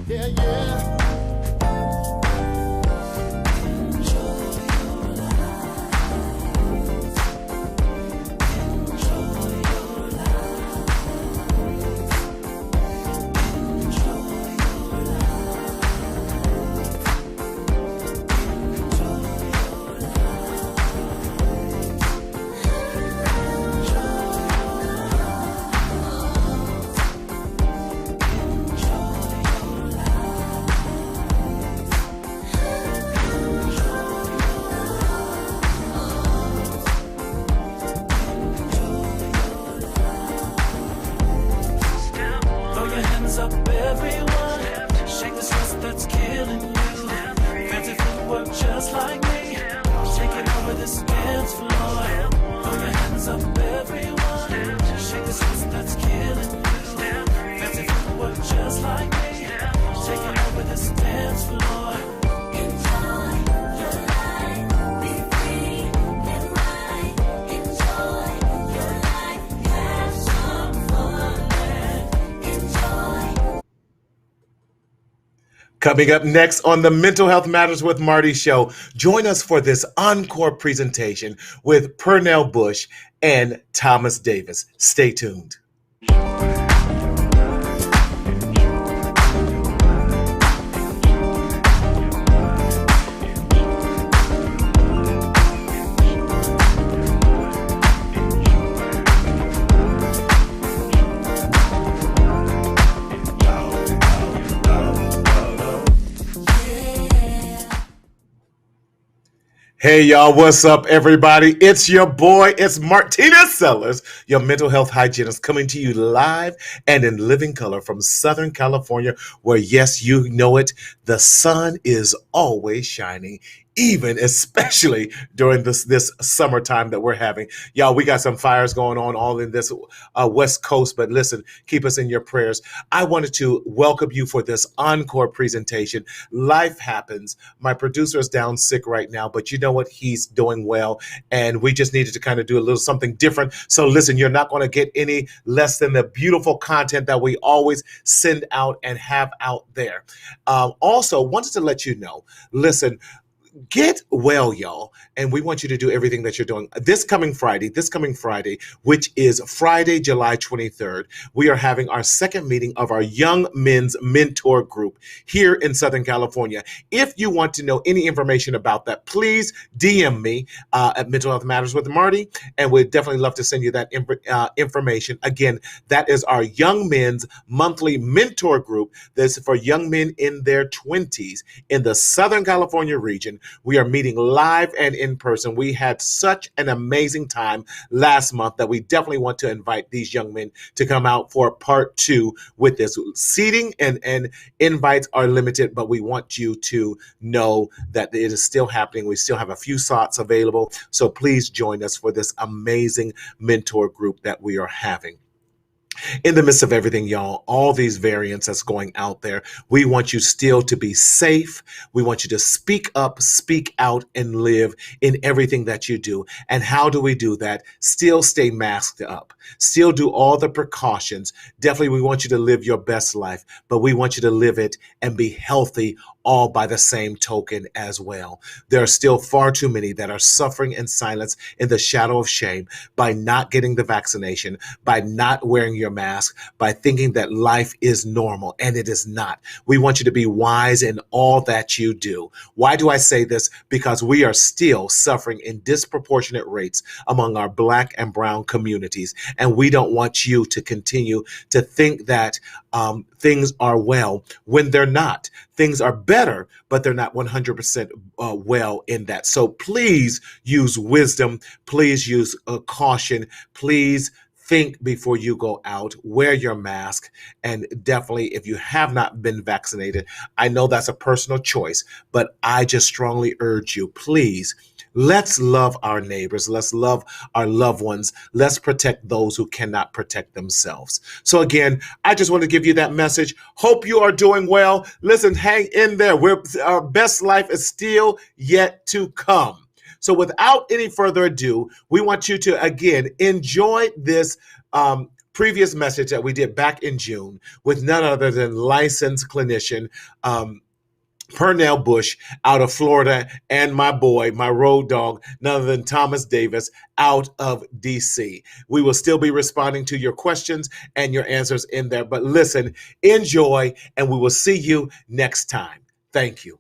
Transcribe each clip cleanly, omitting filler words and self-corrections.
Yeah, yeah. Up everyone, shake the stress that's killing you. Fancy footwork just like me, shaking over this dance floor. Throw your hands up everyone, shake the stress that's killing you. Fancy footwork just like me, shaking over this dance floor. Enjoy your life, be free, live right. Enjoy your life, have some fun and enjoy. Coming up next on the Mental Health Matters with Marty show, join us for this encore presentation with Pernell Bush and Thomas Davis. Stay tuned. Hey y'all, what's up everybody? It's your boy, it's Martina Sellers, your mental health hygienist, coming to you live and in living color from Southern California, where yes, you know it, the sun is always shining, even especially during this summertime that we're having. Y'all, we got some fires going on all in this West Coast, but listen, keep us in your prayers. I wanted to welcome you for this encore presentation. Life happens. My producer is down sick right now, but you know what? He's doing well, and we just needed to kind of do a little something different. So listen, you're not going to get any less than the beautiful content that we always send out and have out there. Also, wanted to let you know, listen, get well, y'all, and we want you to do everything that you're doing. This coming Friday, which is Friday, July 23rd, we are having our second meeting of our Young Men's Mentor Group here in Southern California. If you want to know any information about that, please DM me at Mental Health Matters with Marty, and we'd definitely love to send you that information. Again, that is our Young Men's Monthly Mentor Group. This is for young men in their 20s in the Southern California region. We are meeting live and in person. We had such an amazing time last month that we definitely want to invite these young men to come out for part 2 with this. Seating and invites are limited, but we want you to know that it is still happening. We still have a few slots available. So please join us for this amazing mentor group that we are having. In the midst of everything, y'all, all these variants that's going out there, we want you still to be safe. We want you to speak up, speak out, and live in everything that you do. And how do we do that? Still stay masked up. Still do all the precautions. Definitely, we want you to live your best life, but we want you to live it and be healthy all by the same token as well. There are still far too many that are suffering in silence in the shadow of shame by not getting the vaccination, by not wearing your mask, by thinking that life is normal, and it is not. We want you to be wise in all that you do. Why do I say this? Because we are still suffering in disproportionate rates among our Black and brown communities, and we don't want you to continue to think that things are well when they're not. Things are better, but they're not 100% well in that. So please use wisdom. Please use caution. Please think before you go out, wear your mask, and definitely if you have not been vaccinated, I know that's a personal choice, but I just strongly urge you, please, let's love our neighbors. Let's love our loved ones. Let's protect those who cannot protect themselves. So again, I just want to give you that message. Hope you are doing well. Listen, hang in there. Our best life is still yet to come. So without any further ado, we want you to, again, enjoy this previous message that we did back in June with none other than licensed clinician Pernell Bush out of Florida, and my boy, my road dog, none other than Thomas Davis out of DC. We will still be responding to your questions and your answers in there. But listen, enjoy, and we will see you next time. Thank you.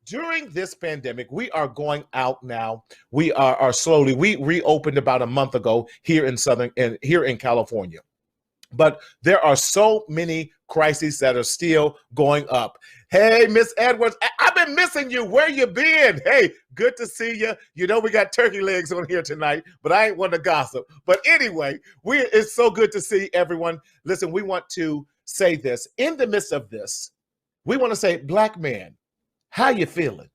During this pandemic, we are going out now. We are slowly. We reopened about a month ago here in California. But there are so many crises that are still going up. Hey, Miss Edwards, I've been missing you. Where you been? Hey, good to see you. You know we got turkey legs on here tonight, but I ain't want to gossip. But anyway, it's so good to see everyone. Listen, we want to say this. In the midst of this, we want to say, Black man, how you feeling?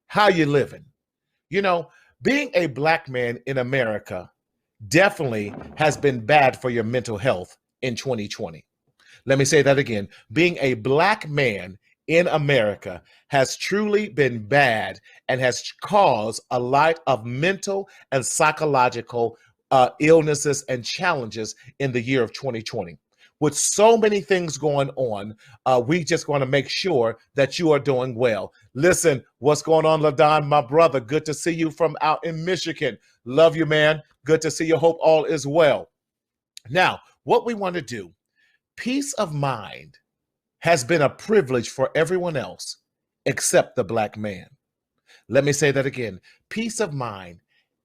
How you living? You know, being a Black man in America definitely has been bad for your mental health in 2020. Let me say that again. Being a Black man in America has truly been bad and has caused a lot of mental and psychological illnesses and challenges in the year of 2020. With so many things going on, we just want to make sure that you are doing well. Listen, what's going on, LaDon, my brother? Good to see you from out in Michigan. Love you, man. Good to see you. Hope all is well. Now, what we want to do, peace of mind has been a privilege for everyone else except the Black man. Let me say that again. Peace of mind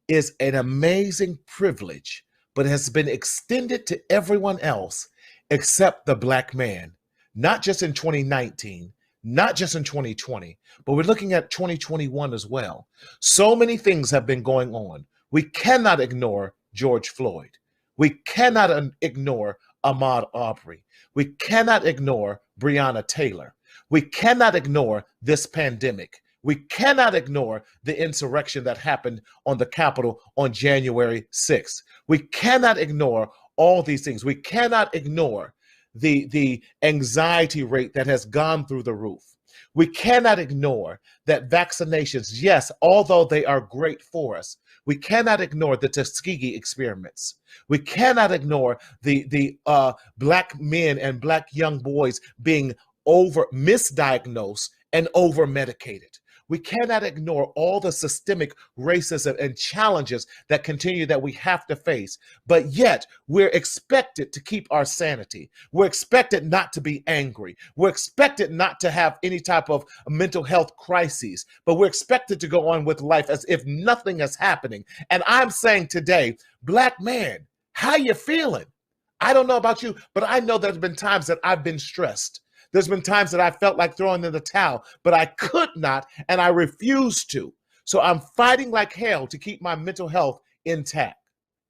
is an amazing privilege, but has been extended to everyone else except the Black man, not just in 2019, not just in 2020, but we're looking at 2021 as well. So many things have been going on. We cannot ignore George Floyd. We cannot ignore Ahmaud Arbery. We cannot ignore Breonna Taylor. We cannot ignore this pandemic. We cannot ignore the insurrection that happened on the Capitol on January 6th. We cannot ignore all these things. We cannot ignore the anxiety rate that has gone through the roof. We cannot ignore that vaccinations, yes, although they are great for us, we cannot ignore the Tuskegee experiments. We cannot ignore the Black men and Black young boys being misdiagnosed and over medicated. We cannot ignore all the systemic racism and challenges that continue that we have to face. But yet, we're expected to keep our sanity. We're expected not to be angry. We're expected not to have any type of mental health crises. But we're expected to go on with life as if nothing is happening. And I'm saying today, Black man, how you feeling? I don't know about you, but I know there's been times that I've been stressed. There's been times that I felt like throwing in the towel, but I could not, and I refused to. So I'm fighting like hell to keep my mental health intact.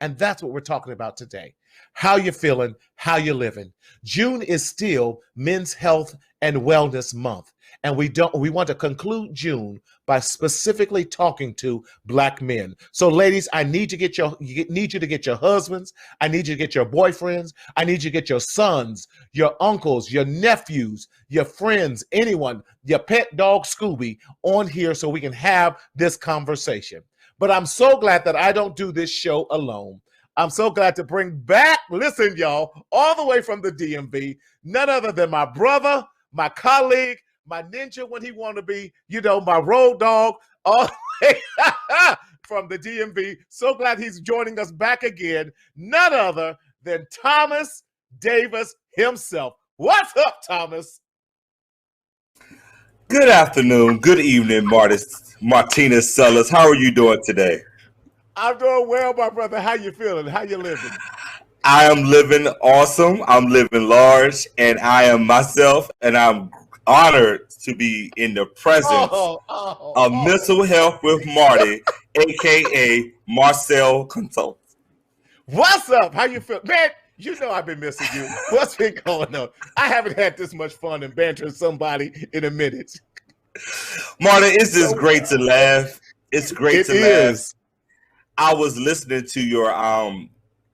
And that's what we're talking about today. How you feeling, how you living. June is still Men's Health and Wellness Month. And we want to conclude June by specifically talking to Black men. So ladies, I need you to get your husbands. I need you to get your boyfriends. I need you to get your sons, your uncles, your nephews, your friends, anyone, your pet dog Scooby on here so we can have this conversation. But I'm so glad that I don't do this show alone. I'm so glad to bring back, listen, y'all, all the way from the DMV, none other than my brother, my colleague, my ninja when he want to be, my road dog, all the way from the DMV. So glad he's joining us back again. None other than Thomas Davis himself. What's up, Thomas? Good afternoon, good evening, Martina Sellers. How are you doing today? I'm doing well, my brother. How you feeling? How you living? I am living awesome. I'm living large, and I am myself, and I'm honored to be in the presence of Mental Health with Marty, a.k.a. Marcel Consult. What's up? How you feel? Man, you know I've been missing you. What's been going on? I haven't had this much fun and bantering somebody in a minute. Marty, it's just great to laugh. It's great to laugh. I was listening to your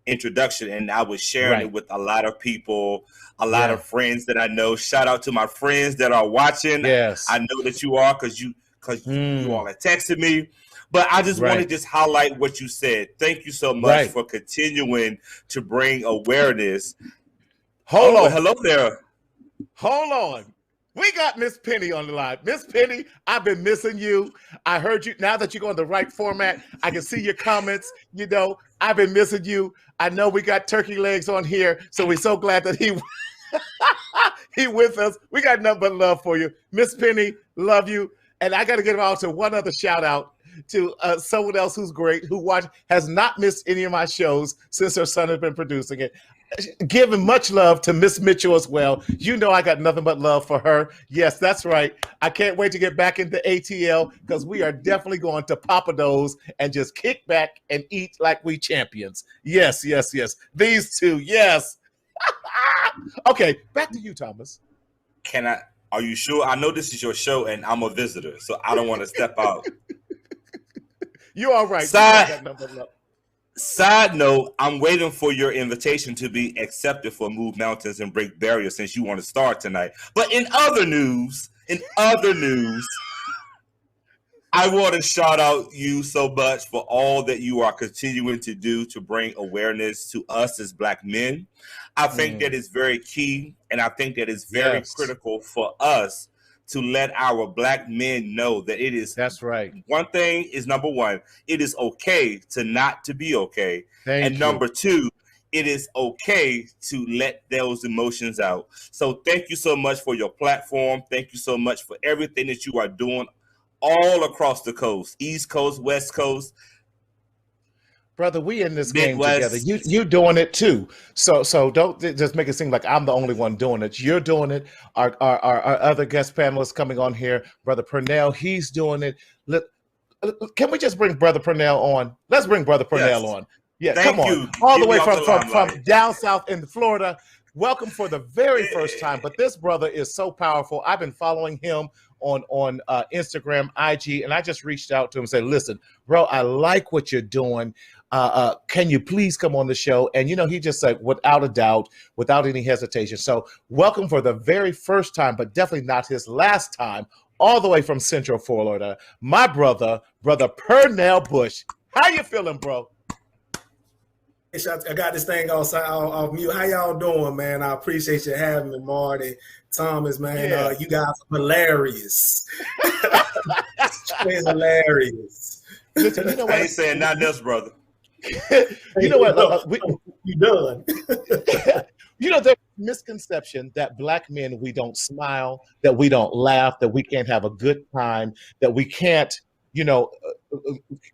introduction, and I was sharing it with a lot of people, a lot of friends that I know. Shout out to my friends that are watching. Yes, I know that you are because you all have texted me. But I just want to Right. just highlight what you said. Thank you so much Right. for continuing to bring awareness. Hold on. Hello there. Hold on. We got Miss Penny on the line. Miss Penny, I've been missing you. I heard you. Now that you're going the right format, I can see your comments. You know, I've been missing you. I know we got turkey legs on here, so we're so glad that he with us. We got nothing but love for you. Miss Penny, love you. And I got to give out to one other shout out to someone else who's great, who has not missed any of my shows since her son has been producing it. Giving much love to Miss Mitchell as well. You know I got nothing but love for her. Yes, that's right. I can't wait to get back into ATL because we are definitely going to Papados and just kick back and eat like we champions. Yes, yes, yes. These two, yes. Okay, back to you, Thomas. Are you sure? I know this is your show and I'm a visitor, so I don't want to step out. You're all right. Side note, I'm waiting for your invitation to be accepted for Move Mountains and Break Barriers since you want to start tonight. But in other news, I want to shout out you so much for all that you are continuing to do to bring awareness to us as Black men. I think that is very key, and I think that is very critical for us to let our Black men know that it is. That's right. One thing is, number one, it is okay to not to be okay. Thank you. Number two, it is okay to let those emotions out. So thank you so much for your platform. Thank you so much for everything that you are doing all across the coast, East Coast, West Coast. Brother, we in this Midwest. game together. You doing it too. So don't just make it seem like I'm the only one doing it. You're doing it. Our other guest panelists coming on here, Brother Pernell, he's doing it. Can we just bring Brother Pernell on? Let's bring Brother Pernell on. Yeah, Thank come on. you. All the way from down south in Florida. Welcome for the very first time. But this brother is so powerful. I've been following him on Instagram, IG, and I just reached out to him and said, listen, bro, I like what you're doing. Can you please come on the show? And, you know, he just said, without a doubt, without any hesitation. So welcome for the very first time, but definitely not his last time, all the way from Central Florida, my brother Pernell Bush. How you feeling, bro? I got this thing off mute. How y'all doing, man? I appreciate you having me, Marty, Thomas, man. Yeah. You guys are hilarious. It's hilarious. Listen, you know what? I ain't saying nothing else, brother. You know what? You done. You know, there's a misconception that Black men, we don't smile, that we don't laugh, that we can't have a good time, that we can't, you know,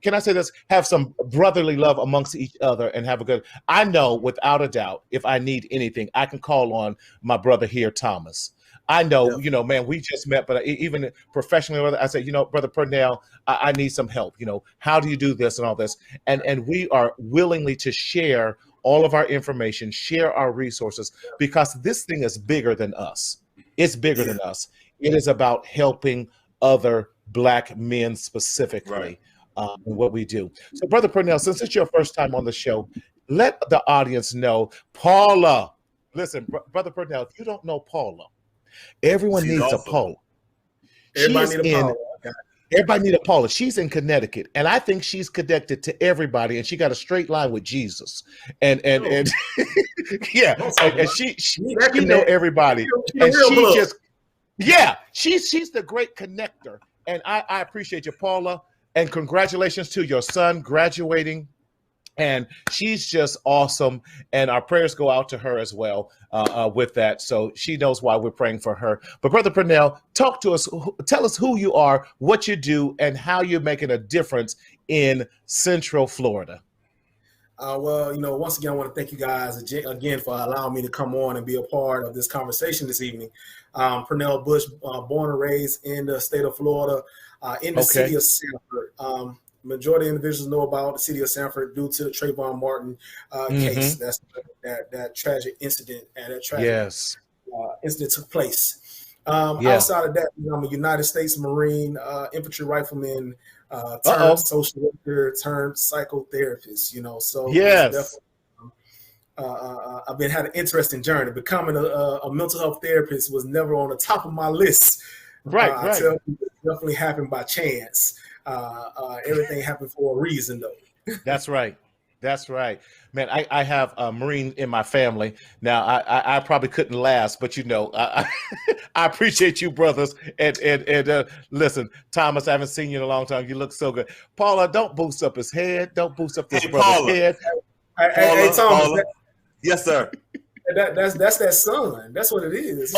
can I say this? Have some brotherly love amongst each other and have a good. I know without a doubt, if I need anything, I can call on my brother here, Thomas. I know, you know, man, we just met, but even professionally, I said, you know, Brother Pernell, I need some help. You know, how do you do this and all this? And we are willingly to share all of our information, share our resources, because this thing is bigger than us. It's bigger than us. It is about helping other Black men specifically in what we do. So, Brother Pernell, since it's your first time on the show, let the audience know, Paula. Listen, Brother Pernell, if you don't know Paula, everyone needs awesome. A Paula. Everybody need a Paula. She's in Connecticut, and I think she's connected to everybody, and she got a straight line with Jesus. And yeah, and she know everybody, and she just she's the great connector. And I appreciate you, Paula, and congratulations to your son graduating. And she's just awesome. And our prayers go out to her as well with that. So she knows why we're praying for her. But Brother Pernell, talk to us. Tell us who you are, what you do, and how you're making a difference in Central Florida. Well, you know, once again, I want to thank you guys again for allowing me to come on and be a part of this conversation this evening. Pernell Bush, born and raised in the state of Florida, in the city of Sanford. Majority of individuals know about the city of Sanford due to the Trayvon Martin case. That's that tragic incident and that tragic incident took place. Outside of that, I'm a United States Marine infantry rifleman, turned social worker, turned psychotherapist. You know, so I've had an interesting journey. Becoming a mental health therapist was never on the top of my list. I tell you, it definitely happened by chance. everything happened for a reason, though. That's right. That's right, man. I have a Marine in my family. Now I probably couldn't last, but I appreciate you, brothers. And listen, Thomas, I haven't seen you in a long time. You look so good. Paula, don't boost up his head. Don't boost up this brother's head. Hey, Thomas. Paula. Yes, sir. That's that sun. That's what it is.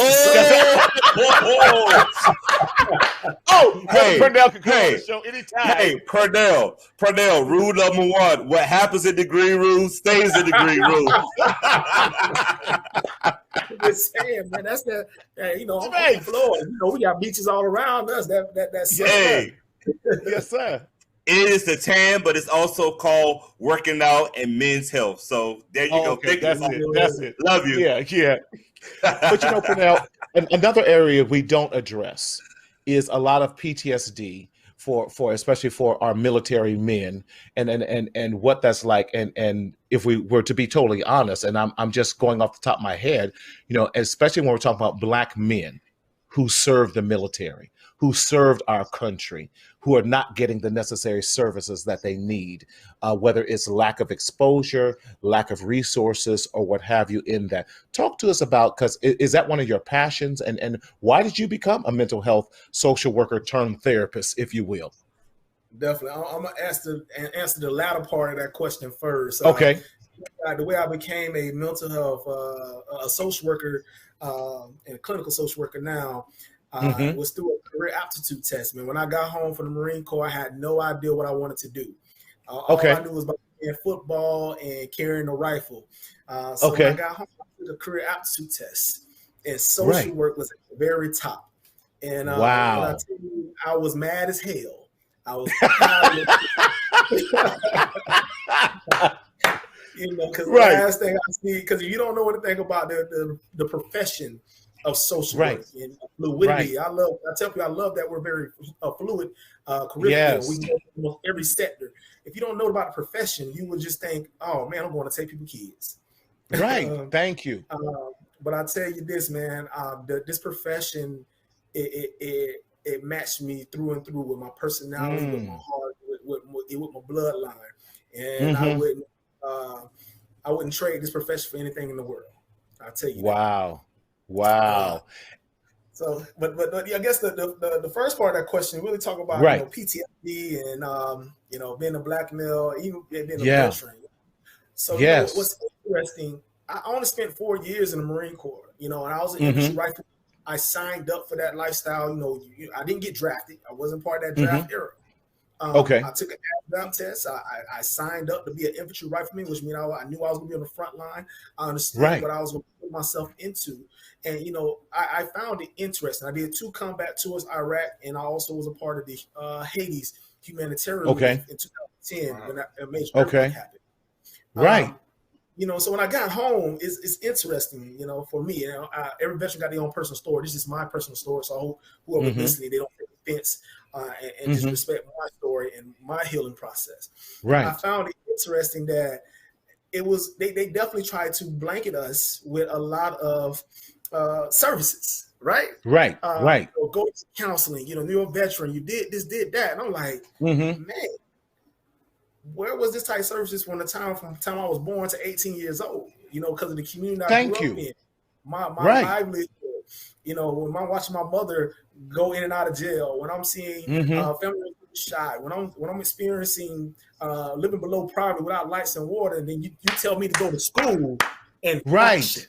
Hey, Pernell can come on the show anytime. Hey, Pernell, rule number 1: what happens in the green room stays in the green room. Just saying, man. That's that. I'm from Florida. We got beaches all around us. That's hey, yes, sir. It is the tan, but it's also called working out and men's health. So there you go. Okay, that's it. Love you. Yeah. But Pernell, another area we don't address is a lot of PTSD for especially for our military men, and what that's like. And if we were to be totally honest, and I'm just going off the top of my head, especially when we're talking about Black men who served the military, who served our country, who are not getting the necessary services that they need, whether it's lack of exposure, lack of resources, or what have you in that. Talk to us about, because is that one of your passions? And why did you become a mental health social worker turned therapist, if you will? Definitely. I'm going to answer the latter part of that question first. Okay. The way I became a mental health a social worker and a clinical social worker now, was through a career aptitude test. Man, when I got home from the Marine Corps, I had no idea what I wanted to do. All I knew was about playing football and carrying a rifle. So when I got home, I took a career aptitude test, and social work was at the very top. And when I tell you, I was mad as hell. I was because the last thing I see, because you don't know anything about the profession of social work and fluidity. I tell people I love that we're very fluid curriculum. Yes. We know almost every sector. If you don't know about the profession, you would just think, oh man, I'm going to take people kids. Right. Thank you. But I tell you this, man, this profession, it matched me through and through with my personality, with my heart, with my bloodline, and I wouldn't trade this profession for anything in the world. I'll tell you. Wow. So, but I guess the first part of that question really talk about PTSD and being a Black male, even being a veteran. So what's interesting, I only spent 4 years in the Marine Corps, and I was an infantry rifle. I signed up for that lifestyle. I didn't get drafted. I wasn't part of that draft era. I took an ASVAB test. I signed up to be an infantry rifleman, which means I knew I was going to be on the front line. I understood what I was going to put myself into. And, I found it interesting. I did 2 combat tours, Iraq, and I also was a part of the Hades humanitarian relief in 2010 when a major earthquake happened. So when I got home, it's interesting, for me. Every veteran got their own personal story. This is my personal story. So I hope whoever listening, they don't take offense and just respect my story and my healing process. I found it interesting that they definitely tried to blanket us with a lot of services, right? Go to counseling, you're a veteran, you did this, did that. And I'm like, man, where was this type of services from the time I was born to 18 years old? Because of the community I grew up in. My livelihood, when I'm watching my mother go in and out of jail, when I'm seeing family shot, when I'm experiencing living below poverty without lights and water, and then you tell me to go to school and function.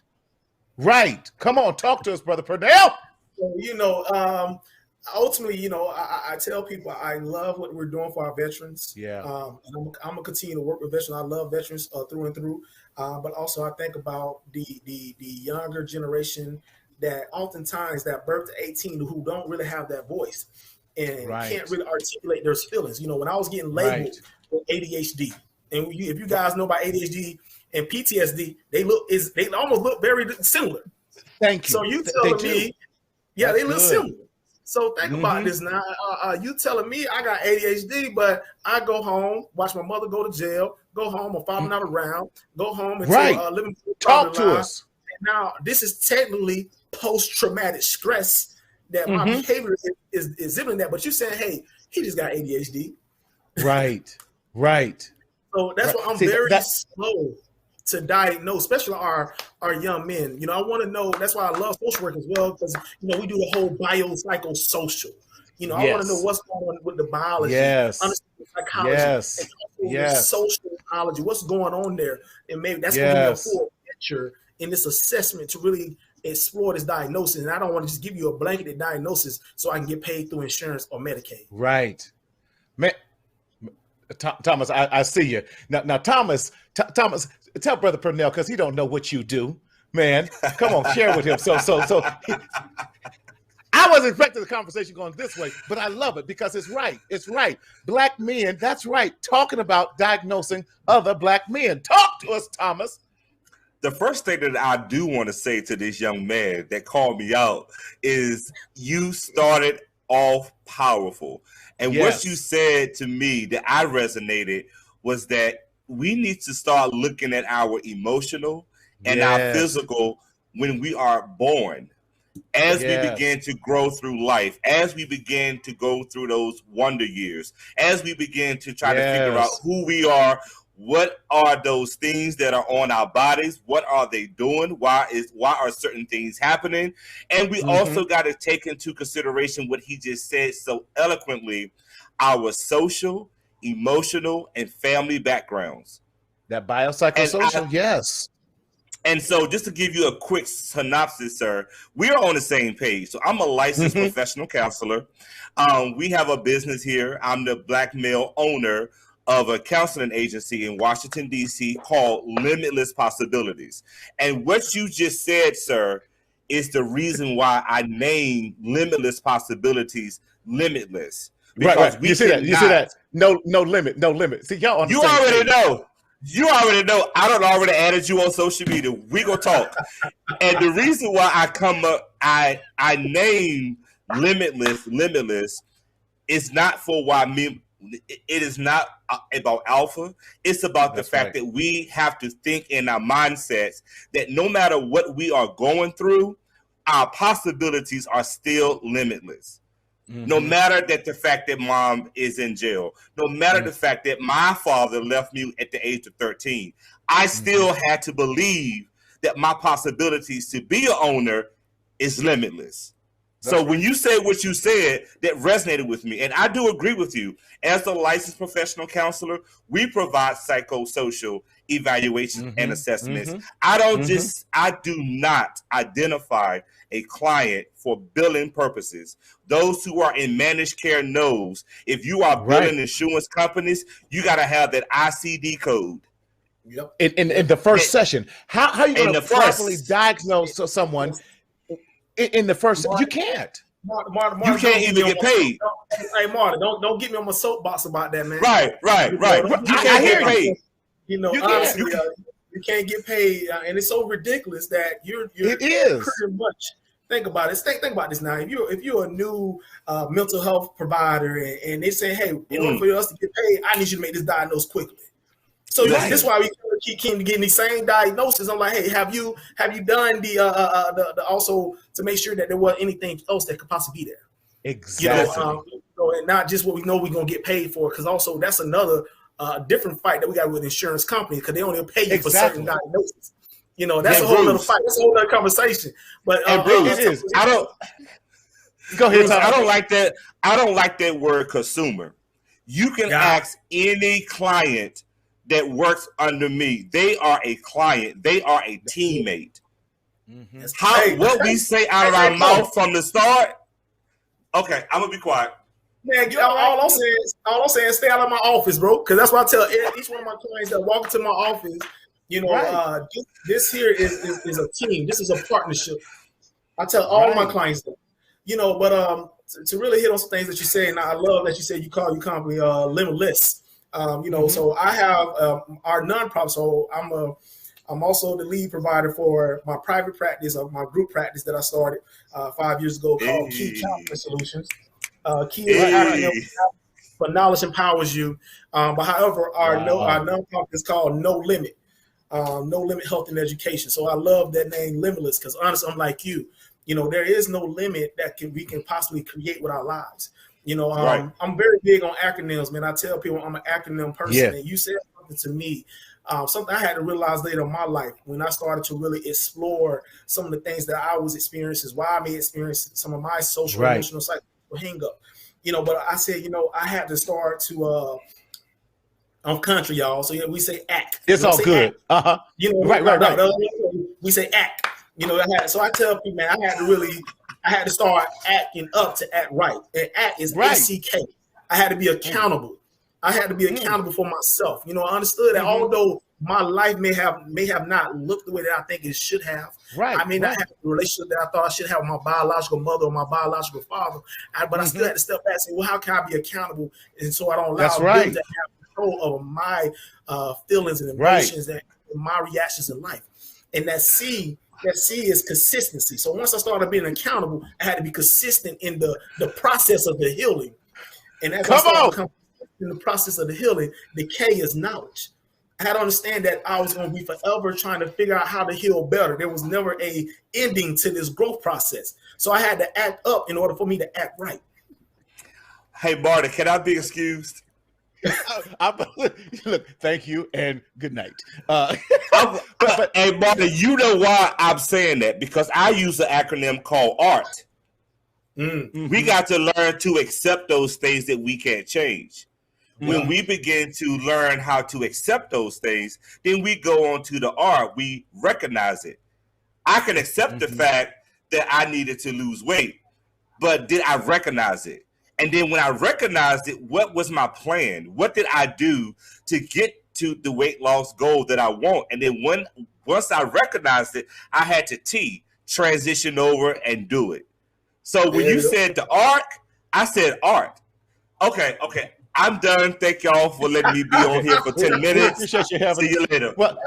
Come on, talk to us, Brother Pernell. So, ultimately, I tell people I love what we're doing for our veterans. And I'm gonna continue to work with veterans. I love veterans through and through. But also I think about the younger generation that oftentimes that birth to 18 who don't really have that voice and can't really articulate their feelings. When I was getting labeled with ADHD, and if you guys know about ADHD and PTSD, they almost look very similar. Thank you. So you telling me, they look similar. So think about this now. You telling me I got ADHD, but I go home, watch my mother go to jail, go home, my father not around, go home and living. Talk to us. And now this is technically post-traumatic stress that my behavior is exhibiting that. But you're saying, hey, he just got ADHD. Right. So that's why I'm very slow to diagnose, especially our young men. You know, I want to know. That's why I love social work as well, because we do the whole biopsychosocial. You know, I want to know what's going on with the biology, understand the psychology, and sociology. What's going on there, and maybe that's going to give me a full picture in this assessment to really explore this diagnosis. And I don't want to just give you a blanketed diagnosis so I can get paid through insurance or Medicaid. Right, man. Thomas, I see you now. Thomas, tell Brother Pernell, because he don't know what you do, man. Come on, share with him. So I wasn't expecting the conversation going this way, but I love it because it's right. It's right. Black men, that's right. Talking about diagnosing other Black men. Talk to us, Thomas. The first thing that I do want to say to this young man that called me out is you started off powerful. And what you said to me that I resonated was that we need to start looking at our emotional and our physical when we are born. As we begin to grow through life, as we begin to go through those wonder years, as we begin to try to figure out who we are, what are those things that are on our bodies? What are they doing? Why are certain things happening? And we also got to take into consideration what he just said so eloquently, our social, emotional, and family backgrounds. That biopsychosocial, And so just to give you a quick synopsis, sir, we are on the same page. So I'm a licensed professional counselor. We have a business here. I'm the Black male owner of a counseling agency in Washington, D.C. called Limitless Possibilities. And what you just said, sir, is the reason why I named Limitless Possibilities Limitless. Because right. You see that? No limit. See, y'all on the You same already page. know. You already know. I done already added you on social media. We gonna talk. And the reason why I come up, I name Limitless is not for why me. It is not about alpha. It's about the fact that we have to think in our mindsets that no matter what we are going through, our possibilities are still limitless. No matter that the fact that mom is in jail, no matter the fact that my father left me at the age of 13, I still had to believe that my possibilities to be an owner is limitless. So when you said what you said, that resonated with me. And I do agree with you. As a licensed professional counselor, we provide psychosocial evaluations and assessments. I do not identify a client for billing purposes. Those who are in managed care knows if you are billing insurance companies, you got to have that ICD code. Yep. In the first session, how are you going to properly diagnose someone in the first? You can't. Marty, you can't even get paid. Hey, Marty, don't get me on my soapbox about that, man. Right. You can't get paid. You know, honestly, you can't get paid, and it's so ridiculous that you're pretty much. Think about it. Think about this now. If you're a new mental health provider and they say, hey, in order for us to get paid, I need you to make this diagnosis quickly. So this is why we keep getting these same diagnoses. I'm like, hey, have you done the also to make sure that there wasn't anything else that could possibly be there? Exactly. And not just what we know we're gonna get paid for, because also that's another different fight that we got with insurance companies, because they only pay you for certain diagnoses. You know, that's a whole other fight. That's a whole other conversation. But it is. I don't. Go ahead. Bruce, I don't like that. I don't like that word consumer. You can ask any client that works under me. They are a client. They are a teammate. What we say out of our mouth from the start. Okay, I'm gonna be quiet. Man, all I'm saying is stay out of my office, bro. Because that's what I tell each one of my clients that walk into my office. You know, this here is a team. This is a partnership. I tell all my clients that. You know, but to really hit on some things that you say, and I love that you said you call your company Limitless. You know, so I have our nonprofit. So I'm also the lead provider for my private practice, of my group practice that I started 5 years ago called Key Counseling Solutions. But knowledge empowers you. But however, our nonprofit is called No Limit. No Limit Health and Education. So I love that name, Limitless, because honestly, I'm like you. You know, there is no limit that we can possibly create with our lives. Right. I'm very big on acronyms, man. I tell people I'm an acronym person, Yeah. and you said something to me, something I had to realize later in my life when I started to really explore some of the things that I was experiencing, why I may experience some of my social, Right. emotional, psychological hang up. But I said, I had to start to I'm country, y'all. So we say act. It's all good. Act. Right. We say act. So I tell people, man, I had to start acting up to act right. And act is ACK. I had to be accountable. I had to be accountable for myself. I understood that although my life may have not looked the way that I think it should have. I may not have the relationship that I thought I should have with my biological mother or my biological father. But I still had to step back and say, well, how can I be accountable? And so I don't allow them to have control over my feelings and emotions and my reactions in life. And that C is consistency. So once I started being accountable, I had to be consistent in the process of the healing. And as I started becoming in the process of the healing, the K is knowledge. I had to understand that I was going to be forever trying to figure out how to heal better. There was never a ending to this growth process. So I had to act up in order for me to act right. Hey, Marty, can I be excused? Look, thank you and good night. Hey, Marty, you know why I'm saying that? Because I use an acronym called ART. We got to learn to accept those things that we can't change. When we begin to learn how to accept those things, then we go on to the R. We recognize it. I can accept the fact that I needed to lose weight, but did I recognize it? And then when I recognized it, what was my plan? What did I do to get to the weight loss goal that I want? And then once I recognized it, I had to transition over and do it. So when you said the arc, I said art. Okay. I'm done. Thank y'all for letting me be on here for 10 minutes. Appreciate you having See you later. Well,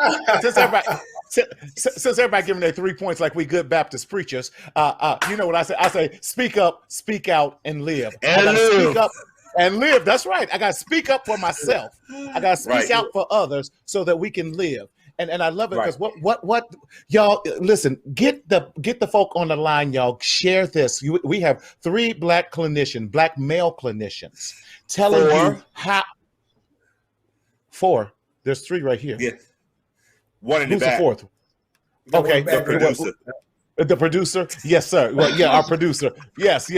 since everybody giving their 3 points like we good Baptist preachers, you know what I say? I say, speak up, speak out, and live. Speak up and live. That's right. I got to speak up for myself. I got to speak out for others so that we can live. And I love it because what y'all listen, get the folk on the line, y'all. Share this. We have 3 black male clinicians telling you how 4. There's 3 right here. Yeah. One in the Who's back. the 4th? Okay, the producer. The producer? Yes, sir. Well, yeah, our producer. Yes.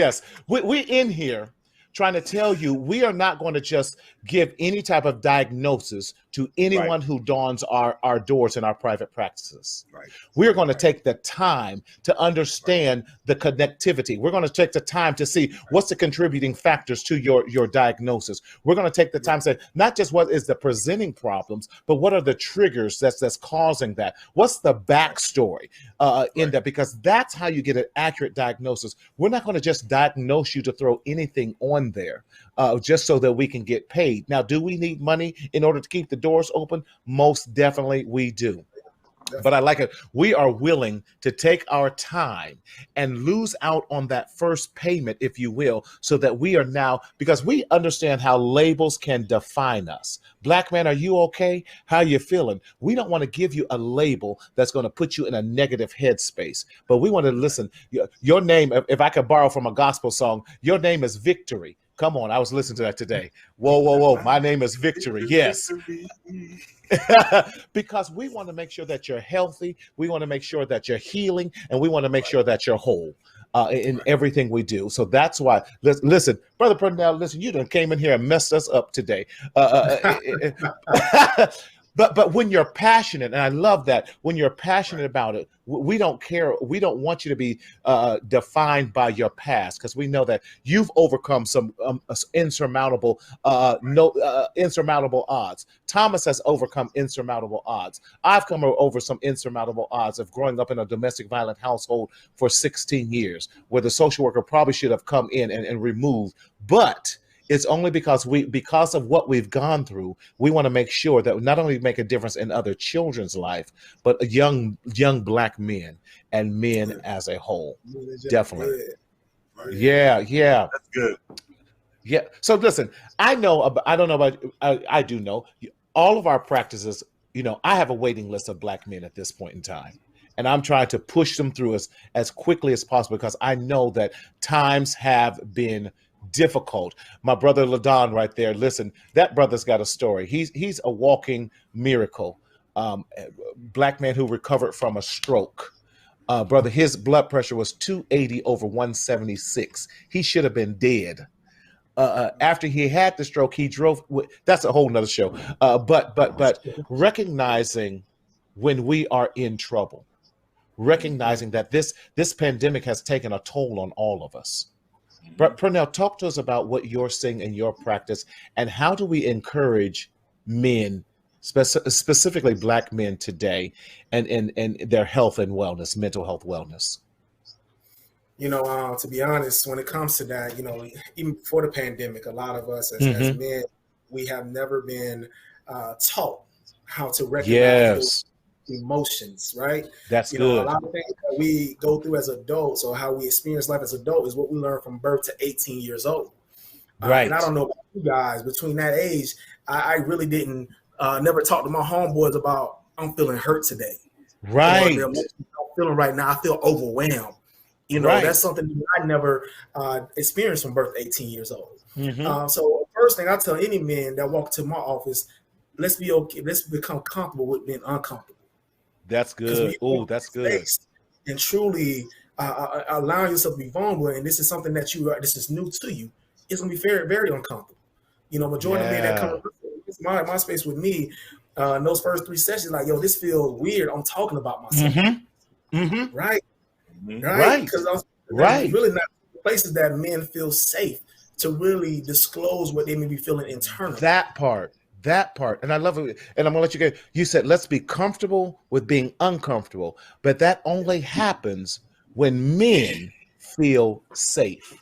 We in here trying to tell you we are not going to just give any type of diagnosis to anyone who dawns our doors in our private practices. We're going to take the time to understand the connectivity. We're going to take the time to see what's the contributing factors to your diagnosis. We're going to take the time to say not just what is the presenting problems, but what are the triggers that's causing that? What's the backstory in that? Because that's how you get an accurate diagnosis. We're not going to just diagnose you to throw anything on there just so that we can get paid. Now, do we need money in order to keep the doors open? Most definitely we do. But I like it. We are willing to take our time and lose out on that first payment, if you will, so that we are now, because we understand how labels can define us. Black man, are you okay? How are you feeling? We don't want to give you a label that's going to put you in a negative headspace, but we want to listen. Your name, if I could borrow from a gospel song, your name is Victory. Come on, I was listening to that today. Whoa. My name is Victory. Yes. Because we want to make sure that you're healthy. We want to make sure that you're healing. And we want to make sure that you're whole in everything we do. So that's why, listen, Brother Pernell, listen, you done came in here and messed us up today. But when you're passionate, and I love that, when you're passionate about it, we don't care. We don't want you to be defined by your past, because we know that you've overcome some insurmountable odds. Thomas has overcome insurmountable odds. I've come over some insurmountable odds of growing up in a domestic violent household for 16 years, where the social worker probably should have come in and removed. But it's only because of what we've gone through, we want to make sure that we not only make a difference in other children's life, but young Black men and men as a whole. Definitely. Yeah. That's good. Yeah. So listen, I do know all of our practices, I have a waiting list of Black men at this point in time. And I'm trying to push them through as quickly as possible, because I know that times have been difficult. My brother LaDon right there. Listen, that brother's got a story. He's a walking miracle. Black man who recovered from a stroke. Brother, his blood pressure was 280 over 176. He should have been dead. After he had the stroke, he drove. That's a whole nother show. But recognizing when we are in trouble, recognizing that this pandemic has taken a toll on all of us. But Pernell, talk to us about what you're seeing in your practice, and how do we encourage men, specifically Black men today, and their health and wellness, mental health wellness? To be honest, when it comes to that, even before the pandemic, a lot of us as men, we have never been taught how to recognize those emotions, right? That's good. A lot of things that we go through as adults, or how we experience life as adult, is what we learn from birth to 18 years old. Right. And I don't know about you guys, between that age, I really didn't never talk to my homeboys about, I'm feeling hurt today. Right. The emotions I'm feeling right now, I feel overwhelmed. That's something that I never experienced from birth to 18 years old. So first thing I tell any men that walk to my office, let's be okay. Let's become comfortable with being uncomfortable. That's good. Oh, that's good. And truly allowing yourself to be vulnerable, and this is something that this is new to you, it's going to be very, very uncomfortable. Majority of men that come to my space with me, in those first 3 sessions, like, yo, this feels weird. I'm talking about myself. Right? Right? Because really not places that men feel safe to really disclose what they may be feeling internally. That part. And I love it. And I'm gonna let you go. You said, let's be comfortable with being uncomfortable, but that only happens when men feel safe.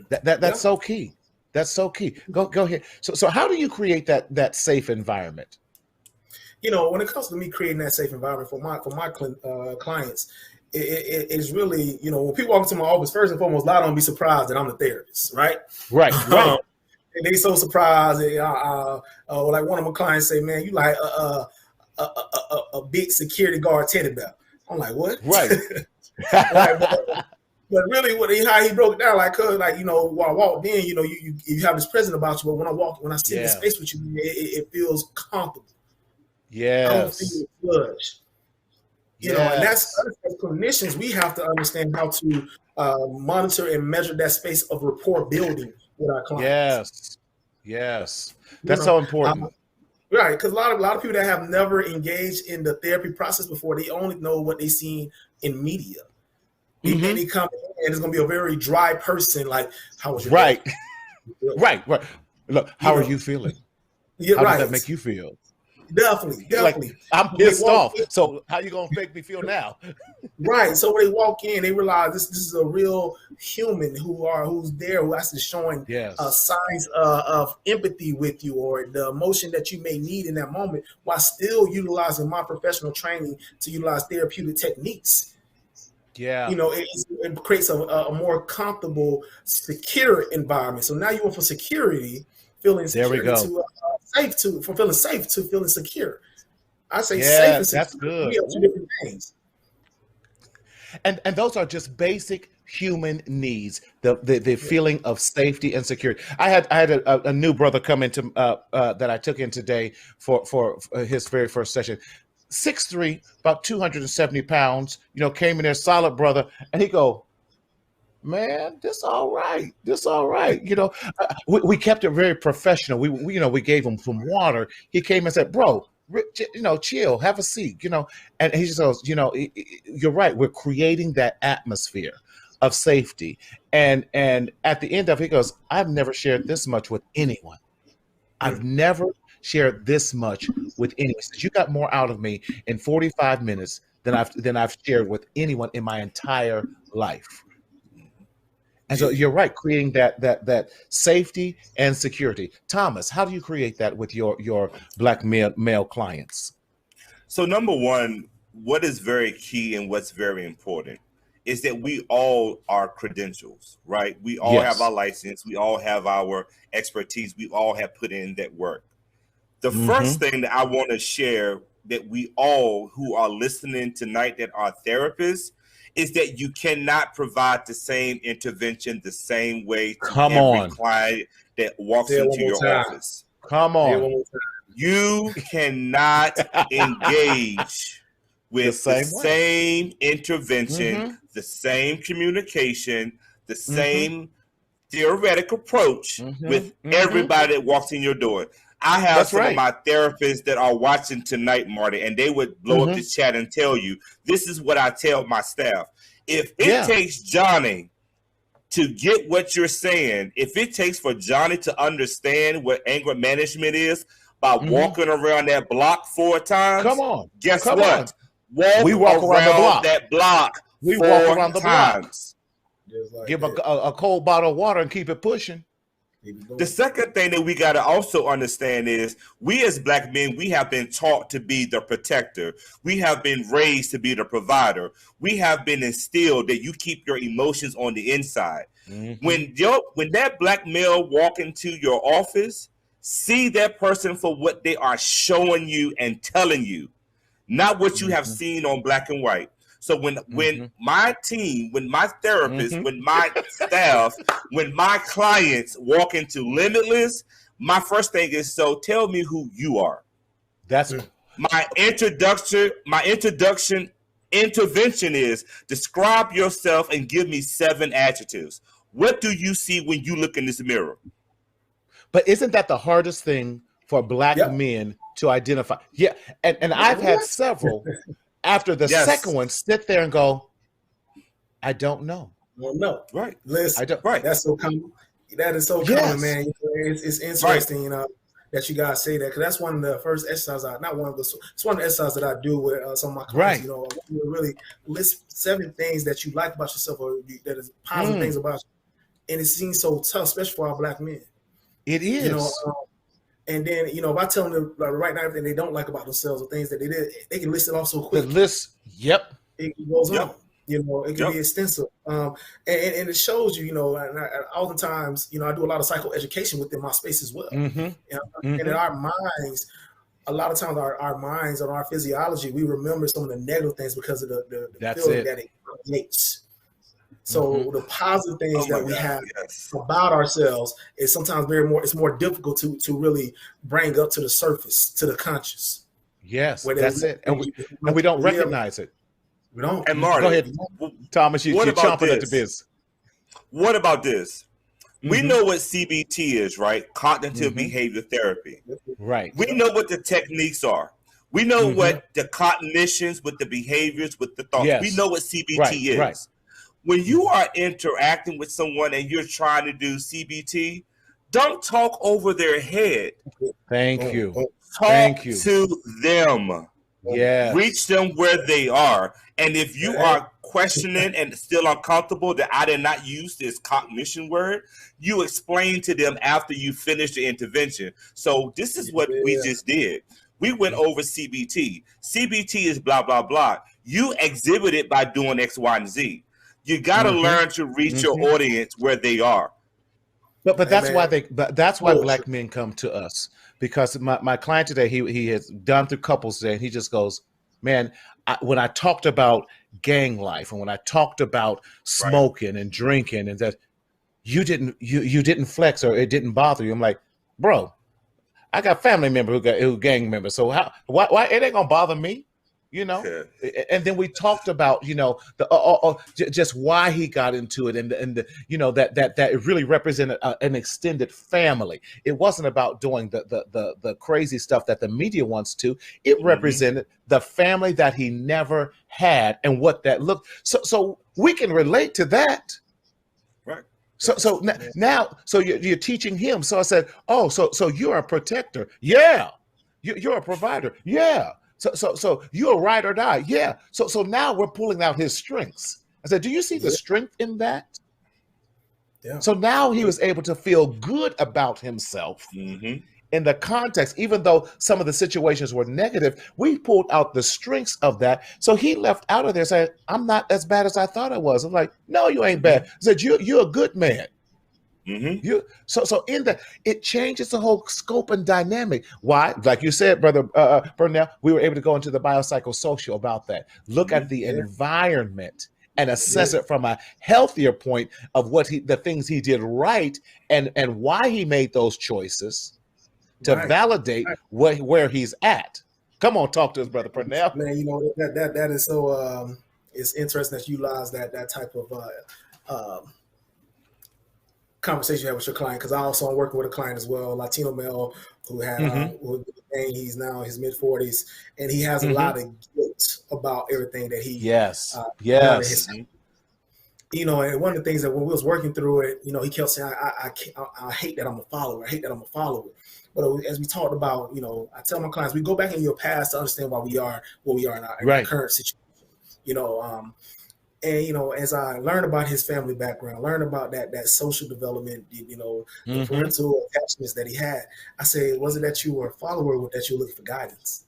That's so key. That's so key. Go ahead. So how do you create that safe environment? When it comes to me creating that safe environment for my clients, it is really, when people walk into my office, first and foremost, a lot of them be surprised that I'm the therapist, right? Right. And they so surprised. Like one of my clients say, "Man, you like a big security guard teddy bear." I'm like, "What?" Right. But really, how he broke it down, like, while I walked in, you have this presence about you, but when I sit in the space with you, it feels comfortable. Yes. I don't feel judged. And that's us as clinicians, we have to understand how to monitor and measure that space of rapport building with our clients. Yes. That's so important. Right, because a lot of people that have never engaged in the therapy process before, they only know what they seen in media. And they come in, and it's going to be a very dry person. Like, how was your day? Right. Look, how are you feeling? How does that make you feel? Definitely. Like, I'm pissed off. So how you gonna make me feel now? Right. So when they walk in, they realize this is a real human who's there, who actually showing signs of empathy with you, or the emotion that you may need in that moment, while still utilizing my professional training to utilize therapeutic techniques. Yeah. It creates a more comfortable, secure environment. So now you went from security, feeling secure, from feeling safe to feeling secure. I say safe and secure. That's good. We have 2 different things. And those are just basic human needs. The feeling of safety and security. I had a new brother come into that I took in today for his very first session. 6'3", about 270 pounds. Came in there, solid brother, and he go, "Man, this all right. We kept it very professional. We gave him some water. He came and said, "Bro, chill, have a seat." And he just goes, "You're right. We're creating that atmosphere of safety." And at the end of it, he goes, "I've never shared this much with anyone. I've never shared this much with anyone. You got more out of me in 45 minutes than I've shared with anyone in my entire life." And so you're right, creating that safety and security. Thomas, how do you create that with your Black male clients? So number one, what is very key and what's very important is that we all are credentials, right? We all have our license. We all have our expertise. We all have put in that work. The first thing that I want to share that we all who are listening tonight that are therapists is that you cannot provide the same intervention the same way to Come every on. client that walks Say it one into more your time. office. Come Say it one on. more time. You cannot engage with the same way. same intervention, Mhm. the same communication, the Mm-hmm. same theoretic approach Mhm. with Mhm. everybody that walks in your door. I have That's some right. of my therapists that are watching tonight, Marty, and they would blow up Mhm. the chat and tell you, this is what I tell my staff. If it Yeah. takes Johnny to get what you're saying, if it takes for Johnny to understand what anger management is by Mhm. walking around that block 4 times, Come on. guess Come what? on. Walk We walk around the block. that block We 4 walk around the block. times. Just like Give that. a cold bottle of water and keep it pushing. Keep it going. The second thing that we got to also understand is we as Black men, we have been taught to be the protector. We have been raised to be the provider. We have been instilled that you keep your emotions on the inside. Mhm. When that Black male walk into your office, see that person for what they are showing you and telling you, not what you have Mhm. seen on black and white. So when Mhm. my team, when my therapist, Mhm. when my staff, when my clients walk into Limitless, my first thing is, so tell me who you are. That's My intervention is describe yourself and give me 7 adjectives. What do you see when you look in this mirror? But isn't that the hardest thing for Black Yep. men to identify? Yeah. And I've had several after the Yes. second one sit there and go, I don't know. Well, no. Right. Listen, I don't. Right. that's so common. That is so Yes. common, man. It's interesting, that you guys say that, because that's one of the first exercises. It's one of the exercises that I do with some of my clients. Right. I want you to really list 7 things that you like about yourself, or that is positive things about you. And it seems so tough, especially for our Black men. It is. And then, if I tell them to write down everything they don't like about themselves or things that they did, they can list it off so The quick. list. Yep. It goes Yep. on. It can be extensive. And it shows you, and oftentimes, I do a lot of psychoeducation within my space as well. Mm-hmm. And in our minds, a lot of times our minds and our physiology, we remember some of the negative things because of the feeling that it creates. So the positive things that we have about ourselves is sometimes it's more difficult to really bring up to the surface, to the conscious. Yes, that's it. And we don't recognize it. We don't. And Marty, Go ahead, Thomas. You're chomping at the biz. What about this? We know what CBT is, right? Cognitive behavior therapy. Right. We know what the techniques are. We know what the cognitions, with the behaviors, with the thoughts. Yes. We know what CBT is. Right. When you are interacting with someone and you're trying to do CBT, don't talk over their head. Thank you. Talk to them. Yes. Reach them where they are. And if you are questioning and still uncomfortable that I did not use this cognition word, you explain to them after you finish the intervention. So this is what we just did. We went over CBT. CBT is blah, blah, blah. You exhibit it by doing X, Y, and Z. You got to learn to reach your audience where they are. But that's why Black men come to us, because my client today, he has done through couples today, and he just goes, man, when I talked about gang life and when I talked about smoking and drinking and that, you didn't flex or it didn't bother you. I'm like, bro, I got family member who gang members, so why it ain't gonna bother me? And then we talked about, just why he got into it, and that it really represented an extended family. It wasn't about doing the crazy stuff that the media wants to. It represented the family that he never had and what that looked. So we can relate to that. Right. So now you're teaching him. So I said, oh, so you're a protector. Yeah. You're a provider. Yeah. So you're a ride or die. Yeah. So now we're pulling out his strengths. I said, do you see the strength in that? Yeah. So now he was able to feel good about himself in the context, even though some of the situations were negative, we pulled out the strengths of that. So he left out of there saying, I'm not as bad as I thought I was. I'm like, no, you ain't bad. I said, you're a good man. So in that, it changes the whole scope and dynamic. Why? Like you said, brother Pernell, we were able to go into the biopsychosocial about that. Look at the environment and assess it from a healthier point of the things he did right and why he made those choices to validate where he's at. Come on, talk to us, Brother Pernell. Man, you know, that is so it's interesting that you utilize that type of conversation you have with your client, because I also am working with a client as well, Latino male who had he's now in his mid-40s, and he has a lot of guilt about everything that he you know, and one of the things that when we was working through it, you know, he kept saying, I hate that I'm a follower. I hate that I'm a follower. But as we talked about, you know, I tell my clients, we go back in your past to understand why we are where we are in our current situation. You know, and, you know, as I learned about his family background, learned about that social development, you know, the parental attachments that he had, I said, was it that you were a follower or that you were looking for guidance?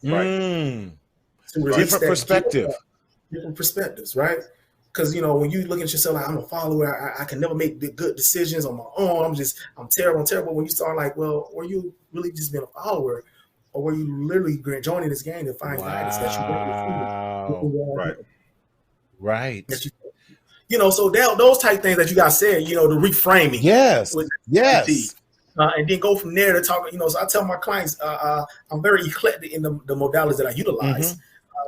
Right. Different perspective. Different perspectives, right? Because, you know, when you look at yourself like, I'm a follower, I can never make good decisions on my own. I'm terrible. When you start like, well, were you really just being a follower, or were you literally joining this game to find guidance that you Right. You know, so those type things that you guys said, you know, the reframing. Yes. And then go from there to talk, you know, so I tell my clients, I'm very eclectic in the modalities that I utilize.